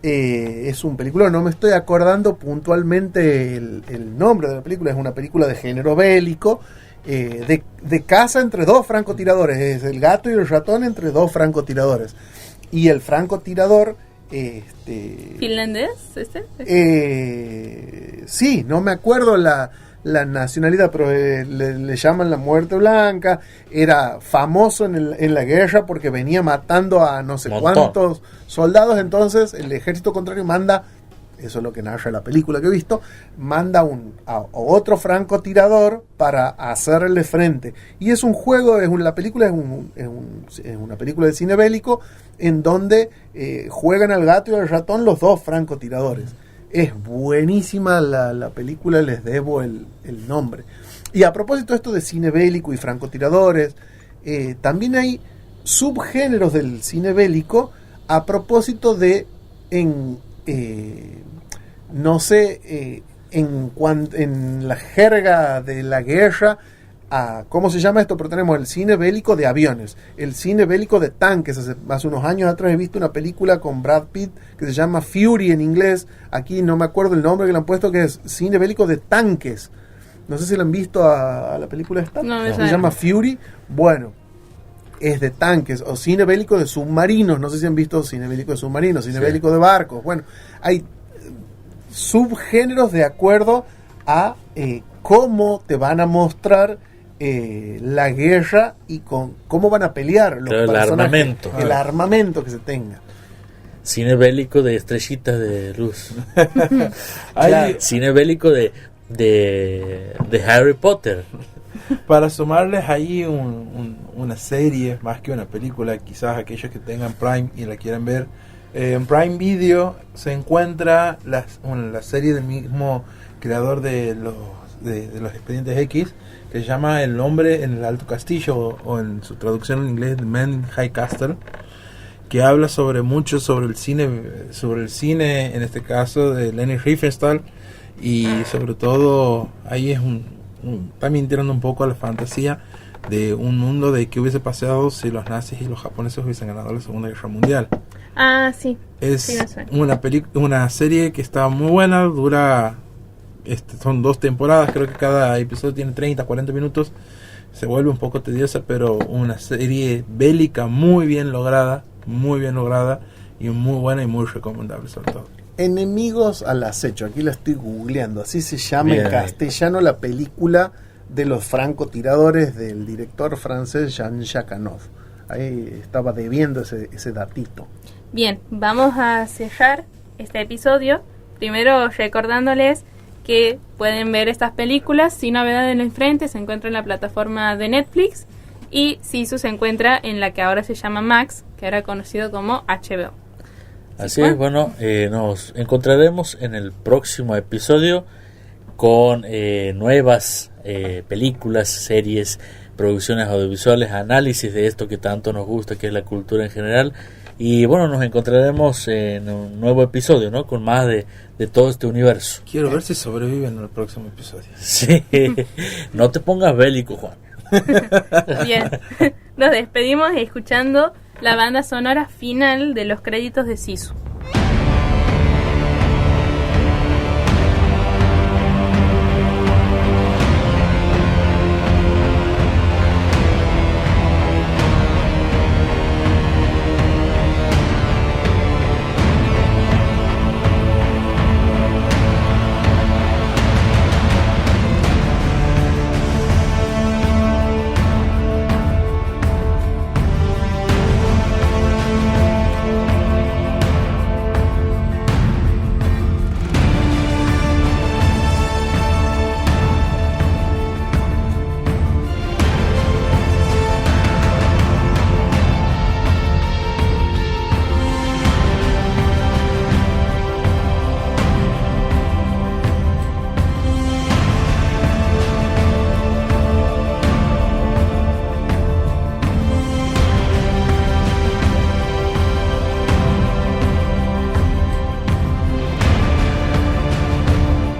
es un película, no me estoy acordando puntualmente el nombre de la película, es una película de género bélico, de caza entre dos francotiradores, es el gato y el ratón entre dos francotiradores, y el francotirador ¿finlandés? Sí, no me acuerdo la nacionalidad, pero le llaman la muerte blanca. Era famoso en la guerra porque venía matando a no sé cuántos soldados. Entonces el ejército contrario manda, eso es lo que narra la película que he visto, manda a otro francotirador para hacerle frente. Y es un juego, la película es una película de cine bélico en donde juegan al gato y al ratón los dos francotiradores. Es buenísima la película, les debo el nombre. Y a propósito de esto de cine bélico y francotiradores, también hay subgéneros del cine bélico a propósito de en la jerga de la guerra, ¿cómo se llama esto? Pero tenemos el cine bélico de aviones, el cine bélico de tanques. Hace unos años atrás he visto una película con Brad Pitt que se llama Fury en inglés. Aquí no me acuerdo el nombre que le han puesto, que es cine bélico de tanques. No sé si lo han visto a la película esta. No, se llama Fury. Bueno, es de tanques. O cine bélico de submarinos. No sé si han visto cine bélico de submarinos, cine bélico de barcos. Bueno, hay subgéneros de acuerdo a cómo te van a mostrar la guerra y cómo van a pelear los personajes, el armamento que se tenga. Cine bélico de estrellitas de luz. Claro, cine bélico de Harry Potter. Para sumarles ahí una serie más que una película, quizás aquellos que tengan Prime y la quieran ver, en Prime Video se encuentra la serie del mismo creador de los Expedientes X, que se llama El hombre en el Alto Castillo, o en su traducción en inglés The Man in High Castle, que habla sobre el cine en este caso de Leni Riefenstahl, y sobre todo ahí es también tirando un poco a la fantasía de un mundo de qué hubiese pasado si los nazis y los japoneses hubiesen ganado la Segunda Guerra Mundial. Sí. Es una serie que está muy buena, dura son 2 temporadas, creo que cada episodio tiene 30-40 minutos, se vuelve un poco tediosa, pero una serie bélica muy bien lograda y muy buena y muy recomendable sobre todo. Enemigos al acecho, aquí la estoy googleando, así se llama en castellano la película de los francotiradores del director francés Jean-Jacques Anov. Ahí estaba debiendo ese datito. Bien, vamos a cerrar este episodio, primero recordándoles que pueden ver estas películas sin novedad en el frente, se encuentra en la plataforma de Netflix, y Sisu se encuentra en la que ahora se llama Max, que era conocido como HBO. Así es, bueno, nos encontraremos en el próximo episodio con nuevas películas, series, producciones audiovisuales, análisis de esto que tanto nos gusta, que es la cultura en general. Y bueno, nos encontraremos en un nuevo episodio, ¿no? Con más de todo este universo. Quiero ver si sobreviven en el próximo episodio. Sí, no te pongas bélico, Juan. Bien, nos despedimos escuchando la banda sonora final de los créditos de Sisu.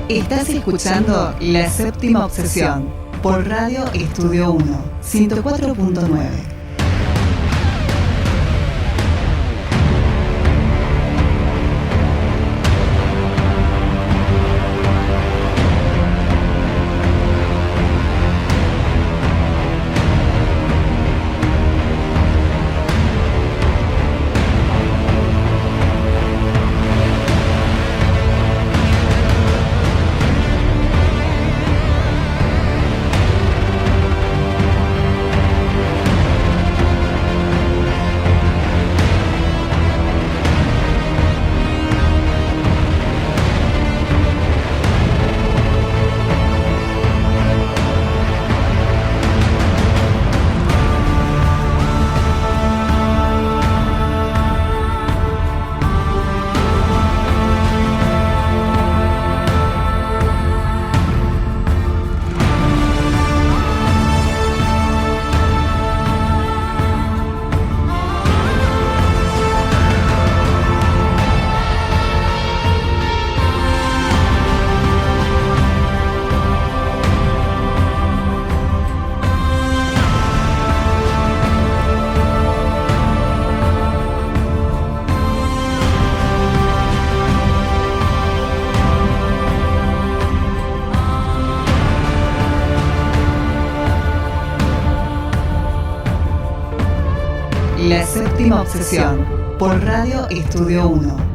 Estás escuchando La Séptima Obsesión por Radio Estudio 1, 104.9. La séptima obsesión por Radio Estudio 1.